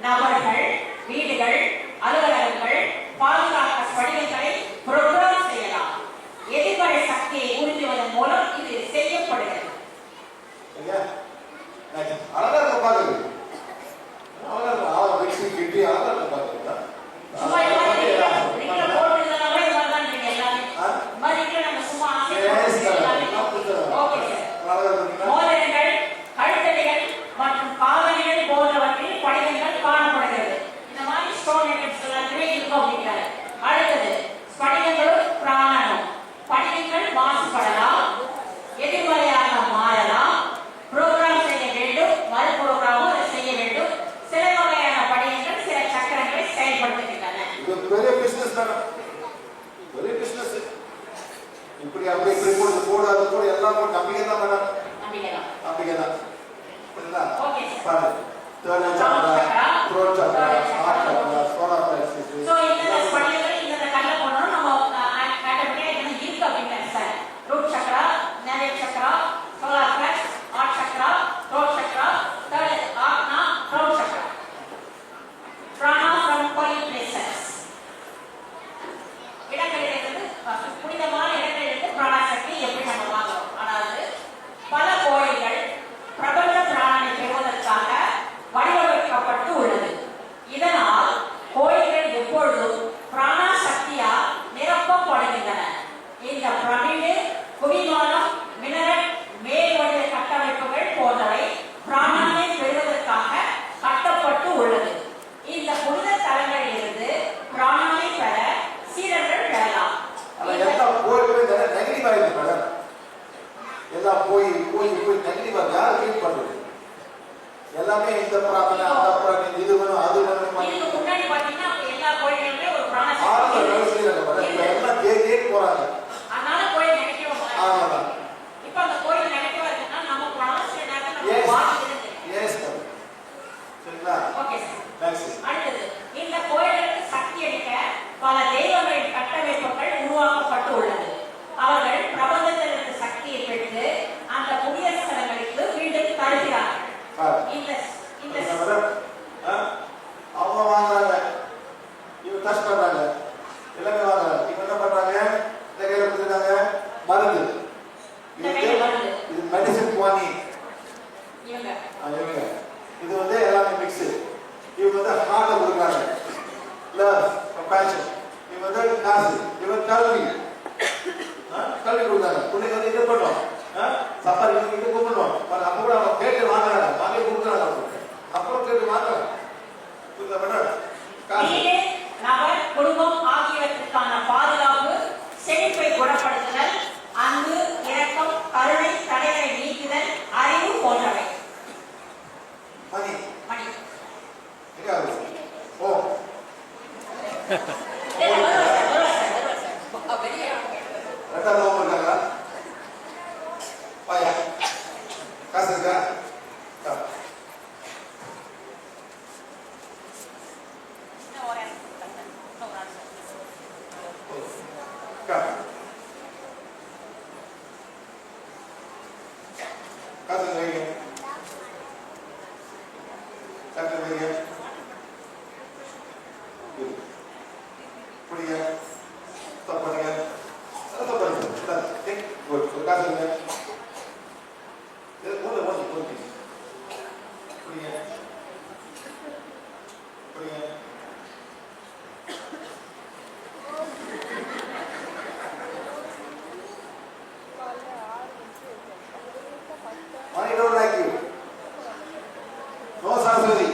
நபர்கள், வீடுகள், அலுவலகங்கள் பாதுகாக்க படிவங்களை புரோகிராம் செய்யலாம். எதிர்மறை சக்தியை உறிஞ்சுவதன் மூலம் இது செய்யப்படுகிறது. மோதிரங்கள், கழுத்தடிகள் மற்றும் காலணிகள் போன்றவற்றில் படிவங்கள் காணப்படுகிறது. இந்த மாதிரி ஸ்டோன் ஐட்டம்ஸ் எல்லாமே இருக்கும் அப்படிங்கிறாரு. அடுத்தது படிவங்களும் பிராணனும். படிவங்கள் மாசுபடலாம், எதிர்மறையாக மாறலாம், புரோகிராம் செய்ய வேண்டும், மறு புரோகிராமும் அதை செய்ய வேண்டும். சில வகையான படிவங்கள் சில சக்கரங்களை செயல்படுத்துகின்றன. பெரிய பிசினஸ் தானே, பெரிய பிசினஸ். இப்படி அப்படி இப்படி போட்டு போடு அது போடு எல்லாம் போட்டு நம்பிக்கை தான் மேடம், நம்பிக்கை தான். புரியுதா? பாரு தேர்ட் சக்கரா, ஃபோர்த் சக்கரா, ஆர்ட் சக்கரா, சோலார் பிளெக்ஸஸ். சோ இந்த படிவங்கள் இந்த கல்ல போறோம் நம்ம ஆட்டோமேட்டிக்கா என்ன இருக்கு அப்படிங்க sir. Root chakra, navel chakra, solar plexus, heart chakra, throat chakra, third ajna, throat chakra. Prana from holy places. இடங்களிலிருந்து புனிதமான இடங்களிலிருந்து பிராண சக்தி எப்படி நம்ம வாங்குறோம். அதாவது பல கோயில்கள் பிரபஞ்ச பிராணனை பெறுவதற்காக வடிவமைக்கப்பட்டு உள்ளது. இதனால் கோயில்கள் எப்பொழுதும் பிராண சக்தியால் நிரப்பப்படுகின்றன. இந்த பிரமிடு, குவிமானம், மினரல், மேல்வடிவ கட்டமைப்புகள் போன்றவை பிராணனை பெறுவதற்காக கட்டப்பட்டு உள்ளது. இந்த புனித தலங்களிலிருந்து பிராணனை பெற சீடர்கள் பெறலாம். எல்லாம் போய் போய் போய் நெகட்டிவா யார் ஃபீல் பண்றது? எல்லாமே இந்த பிரார்த்தனை அந்த பிரார்த்தனை இது வேணும் அது வேணும். இதுக்கு முன்னாடி பாத்தீங்கன்னா எல்லா கோயில்களுமே ஒரு பிராண எல்லாம் கேட் போறாங்க. அதனால கோயில் நெகட்டிவா மாறுது. இப்போ அந்த கோயில் நெகட்டிவா இருக்குன்னா நம்ம பிராணனை நம்ம வாசிக்கிறது. Yes sir. சரிங்களா? Okay sir. நெக்ஸ்ட். அடுத்து இந்த கோயிலுக்கு சக்தி அளிக்க பல தெய்வங்களின் கட்டமைப்புகள் உருவாக்கப்பட்டு உள்ளது. அவர்கள் பிரபஞ்சத்திலிருந்து சக்தியை பெற்று அந்த புனித ஸ்தலங்களுக்கு மீண்டும் தருகிறார்கள். இந்த அவங்க வாங்குறாங்க, இவங்க டச் பண்றாங்க, எல்லாமே வாங்குறாங்க. இவங்க என்ன பண்றாங்க? இந்த கையில கொடுத்துருக்காங்க மருந்து. இது மெடிசன் குவானி. இவங்க இது வந்து எல்லாமே மிக்ஸ். இவங்க வந்து ஹார்ட்டை கொடுக்குறாங்க, லவ், கம்பேஷன். இவங்க வந்து காசு, இவங்க கல்வி கல்வி கொடுத்தாங்க. பிள்ளைங்க வந்து இது பண்ணுவோம், சப்பாரி இது கூப்பிடுவோம். அப்போ கூட அவங்க கேட்டு வாங்குறாங்க, வாங்கி கொடுக்குறாங்க. அப்புறம் கேட்டு வாங்குறாங்க. நபர், குடும்பம் ஆகியவற்றுக்கான பாதுகாப்பு, செழிப்பை குணப்படுத்துதல், அன்பு, இரக்கம், கருணை, தடைகளை நீக்குதல், அறிவு போன்றவை. மணி மணி ஓ ரெண்டாவது ஹோம் இருக்காங்களா? பாயா காசு இருக்கா? காசு வைங்க, காசு வைங்க. புரியுங்க, ஸ்டாப் பண்ணுங்க, ஸ்டாப் பண்ணுங்க. குட், காசு வைங்க. இது போடு போடு போடு. புரியுங்க, புரியுங்க. I don't like you. No, Saraswati.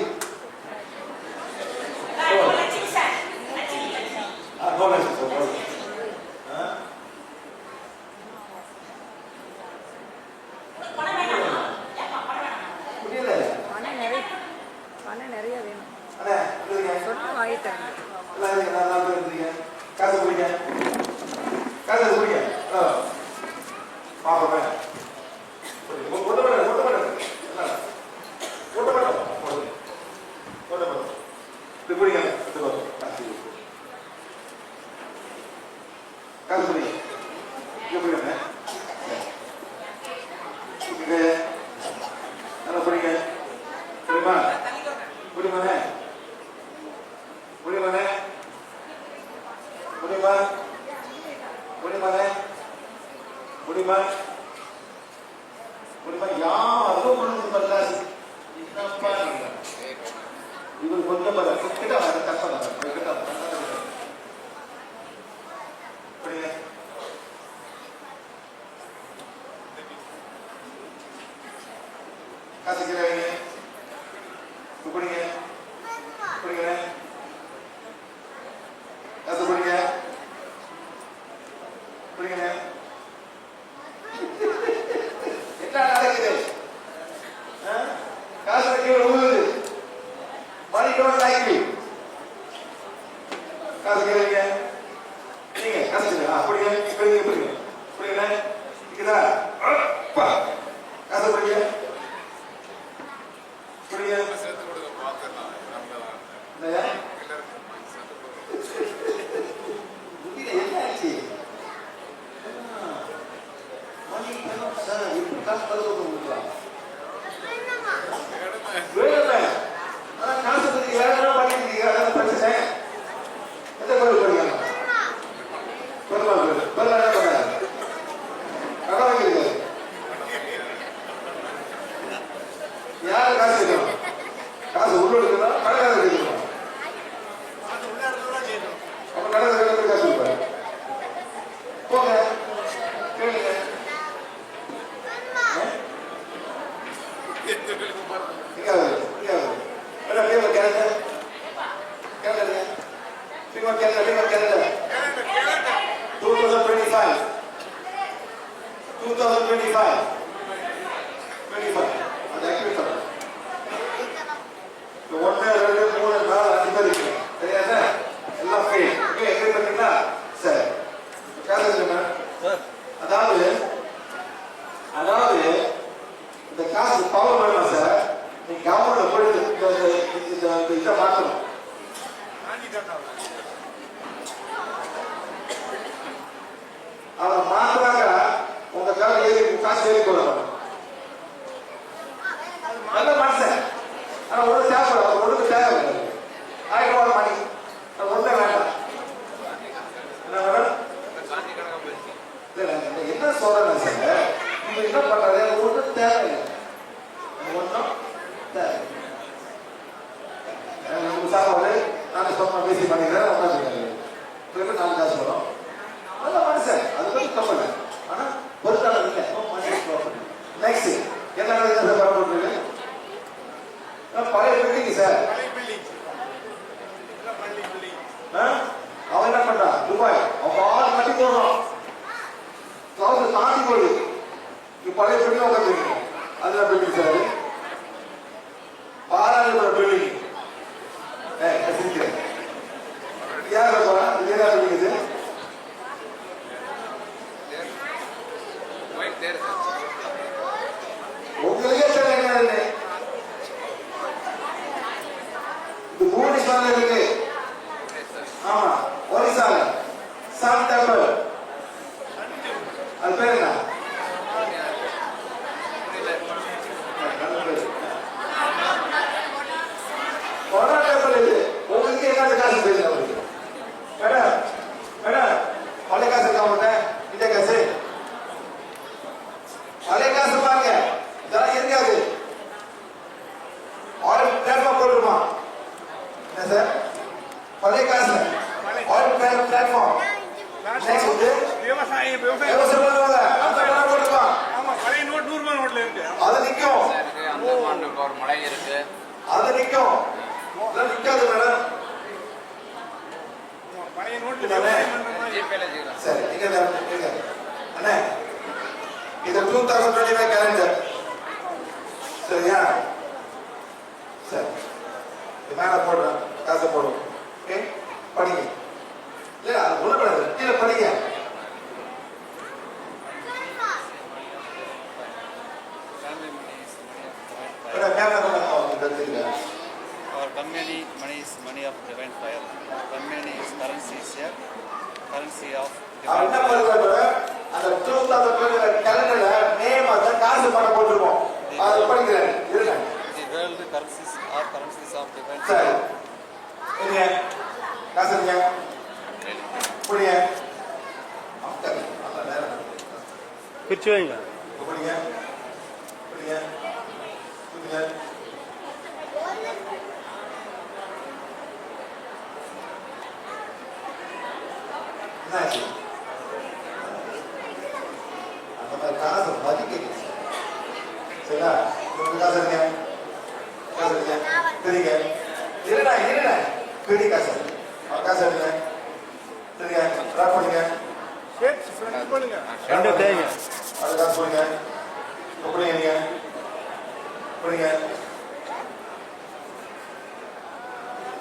No, let's நிறைய வேணும். அண்ணே, சொல்லுங்க. சொன்னா வாங்கிட்டாங்க. எல்லாம் நீங்க நல்லா பேசுறீங்க. காசு குடிங்க. காசு குடிங்க. பாப்பா. ஒட்ட மாட்டேன். ஒட்ட மாட்டேன். ஒட்ட மாட்டேன். ஒட்ட மாட்டேன். இது குடிங்க. இது பாருங்க. காசு குடிங்க. இது குடிங்க. குடிங்க. நல்லா குடிங்க. சரிமா? குடிமானே. இவர் கொஞ்சம் கிட்ட கஷ்டம் கிட்ட புரியுங்க. காசு கீழே வைங்க. புடிங்க புடிங்க காசு புடிங்க புடிங்க. என்ன நடக்குது? காசு கீழே விழுது. Money don't like me. காசு கீழே வைங்க. நீங்க காசு கீழே புடிங்க புடிங்க புடிங்க புடிங்க. இருக்குதா? அப்பா காசு புடிங்க புடிங்க. யாரு காசு கேட்கணும்? காசு உள்ள எடுக்கணும், கடைக்காரர் கேட்கணும். அப்ப கடைக்காரர் காசு கொடுப்பாரு. போங்க கேளுங்க. அதாவது இந்த காசு பவர் வேணும் சார். நீ கவர்மெண்ட் போயிட்டு இதை மாற்றணும். அவன் மாத்துறாங்க. உங்க காசு ஏறி போடணும். நல்ல மனுஷன். ஆனா ஒண்ணு தேவைப்படும். அவர் ஒண்ணுக்கு தேவை 1000 ரூபாய் மணி. அது ஒண்ணே வேண்டாம். என்ன மேடம்? என்ன சொல்றேன் சார், நீங்க என்ன பண்றாரு? ஒன்றும் தேவையில்லை. ஒன்றும் தேவை சாப்பாடு நான் சொன்ன பேசி பண்ணிக்கிறேன். உட்காந்துருக்காரு நாலு காசு வரும். நல்ல மனுஷன். அது வந்து தப்பு இல்லை. ஆனா பொருத்தாளர் இல்லை. நெக்ஸ்ட் என்ன நடக்குது பரவாயில்ல. பழைய பில்டிங் சார். அவன் என்ன பண்றான்? துபாய் அவன் ஆள் கட்டி போடுறான். தாண்டி போடு. பழைய பில்டிங் உட்காந்துருக்கீங்க. அதுதான் பில்டிங் சார். பாராளுமன்ற பில்டிங். யார் போறா? இது என்ன பில்டிங்? இது உங்களுக்கே தெரியல. இது புவனேஸ்வர்ல இருக்கு. ஆமா, ஒரிசால சன் டெம்பிள். அது பேர் என்ன? Corona temple. இது உங்களுக்கு என்ன காசு பேசுங்க? அவருக்கு மேடம் மேடம் பழைய காசு இருக்கா உங்கள்கிட்ட? இந்த காசு பழைய காசு பாருங்க. இதெல்லாம் இருக்காது. ஆயில் பிளாட்ஃபார்ம் போட்டுருமா? என்ன சார்? பழைய காசு ஆயில் பிளாட்ஃபார்ம். நெக்ஸ்ட் வந்து விவசாயம் பண்ணுவாங்க. போட்டுருமா? ஆமா, பழைய நோட் 100 ரூபாய் நோட்ல இருக்கு. அது நிக்கும். ஒரு மலை இருக்கு. அது நிக்கும். நிக்காது மேடம். பழைய நோட் சரி. நீங்க அண்ணே இது 2025 கேலண்டர் சரியா? சரி, மேல போடுறேன். காசை போடுவோம். ஓகே, படிங்க. இல்ல அது உணப்படாது. கீழே படிங்க. Our company money is money of divine fire. Company is currency is here. Currency of divine என்ன பண்ணுவாங்க? அந்த 2025 கேலண்டர்ல மே மாதம் காசு பணம் போட்டுருவோம். அது படிக்கிறேன். இருங்க. The world currencies are currencies of divine சரி. fire. இங்க காசு இங்க. புடிங்க. அங்க நல்ல நேரம். பிரிச்சு வைங்க. புடிங்க. புடிங்க. புடிங்க. என்னாச்சு அந்த மாதிரி காசை மதிக்க சரிங்களா காசு இருங்க காசு இருங்க சரிங்க இருடா பெரிய காசு காசு எடுங்க சரிங்க ட்ராப் பண்ணுங்க ரெண்டு தேங்க அது காசு போடுங்க கொடுங்க நீங்க கொடுங்க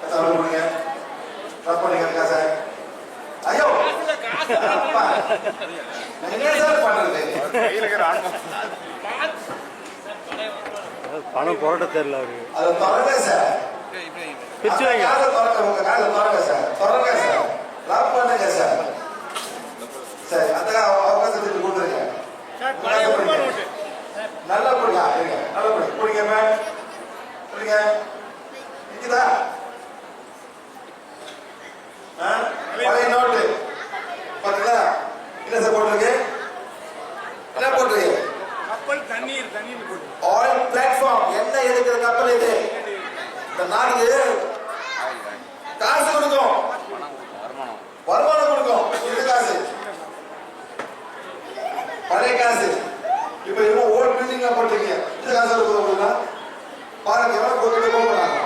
காசு அவ்வளோ கொடுங்க ட்ராப் பண்ணுங்க காசை ஐயோ அப்பா என்ன சார் பண்றது பணம் புரட்ட தெரியல அவருக்கு அதை திறங்க சார் பிரிச்சு வைங்க காசை திறங்க உங்க காசை திறங்க சார் திறங்க சார் லாக் பண்ணுங்க சார் சரி அந்த அவகாசம் திருப்பி கொடுத்துருங்க நல்லா கொடுங்க நல்லா கொடுங்க கொடுங்க மேம் கொடுங்க நிக்குதா பழைய நோட்டு பாத்தீங்களா என்ன சார் போட்டிருக்கு என்ன போட்டிருக்கு கப்பல் தண்ணீர் போட்டு ஆயில் பிளாட்ஃபார்ம் என்ன எடுக்கிற கப்பல் இது இந்த நாட்டுக்கு காசு கொடுக்கும் வருமானம் கொடுக்கும் இது காசு பழைய காசு இப்ப இன்னும் ஓல்ட் பில்டிங் போட்டீங்க இந்த காசு கொடுக்க பாருங்க எவ்வளவு போட்டு போகிறாங்க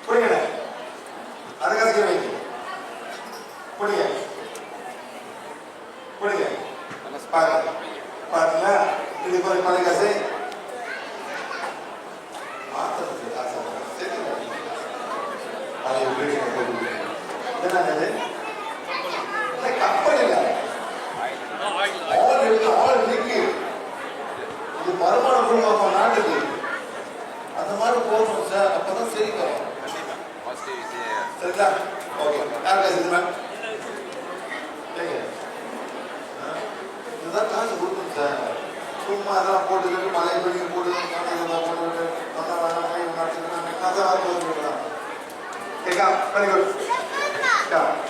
புரியுங்க அது காசு வைங்க புரியுங்க புரியுங்க பாருங்க பாத்தீங்களா இது கொஞ்சம் பழைய காசு மாத்திரத்துக்கு காசு பழைய பில்டிங் போட்டு என்னது கப்பல் இல்லை ஆள் நிக்கு இது வருமானம் கொடுக்கும் நாட்டுக்கு அந்த மாதிரி போகணும் சார் அப்பதான் சரி வரும் சரிங்களா ஓகே யார் காசு இது மேம் இதுதான் காசு கொடுக்கணும் சார் சும்மா அதெல்லாம் போட்டுக்கிட்டு மழை பிடிக்க போட்டுக்கிட்டு போட்டுக்கிட்டு அதான் கேட்கா வெரி குட்